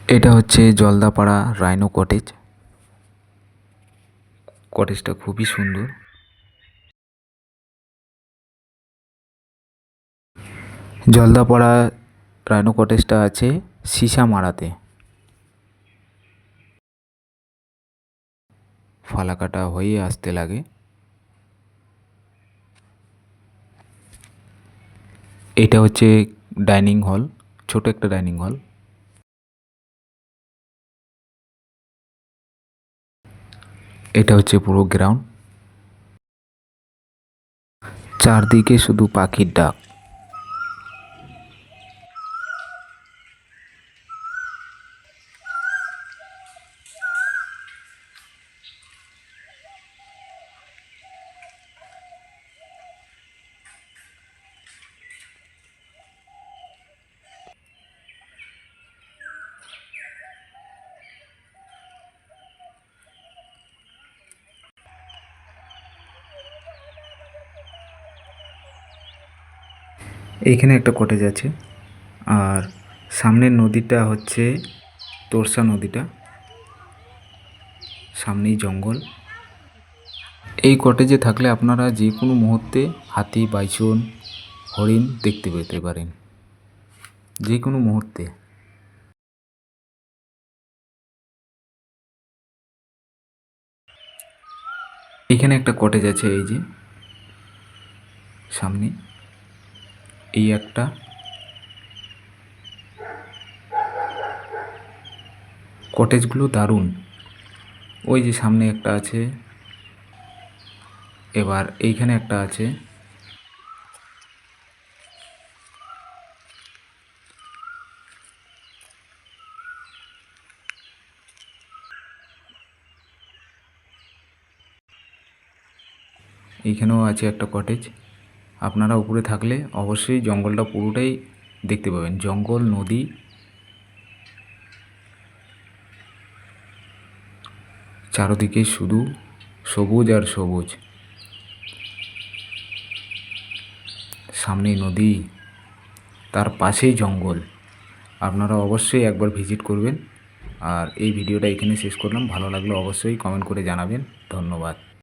এটা হচ্ছে Jaldapara rhino cottage. কটেজটা খুবই সুন্দর। জলদাপাড়া রাইনো কটেজটা আছে সিসামারাতে। ফালাকাটা হয়ে আসতে লাগে। এটা হচ্ছে ডাইনিং হল, ছোট একটা ডাইনিং হল। এটা হচ্ছে পুরো গ্রাউন্ড, চারদিকে শুধু পাখির ডাক। এইখানে একটা কটেজ আছে, আর সামনের নদীটা হচ্ছে তোরসা নদীটা, সামনেই জঙ্গল। এই কটেজে থাকলে আপনারা যে কোনো মুহূর্তে হাতি, বাইসন, হরিণ দেখতে পেতে পারেন, যে কোনো মুহূর্তে। এখানে একটা কটেজ আছে, এই যে সামনে এই একটা। কটেজগুলো দারুণ। ওই যে সামনে একটা আছে, এবার এইখানে একটা আছে। এইখানেও আছে একটা কটেজ। আপনারা উপরে থাকলে অবশ্যই জঙ্গলটা পুরোটাই দেখতে পাবেন, জঙ্গল, নদী, চারদিকে শুধু সবুজ আর সবুজ। সামনেই নদী, তার পাশেই জঙ্গল। আপনারা অবশ্যই একবার ভিজিট করবেন। আর এই ভিডিওটা এখানে শেষ করলাম। ভালো লাগলে অবশ্যই কমেন্ট করে জানাবেন। ধন্যবাদ।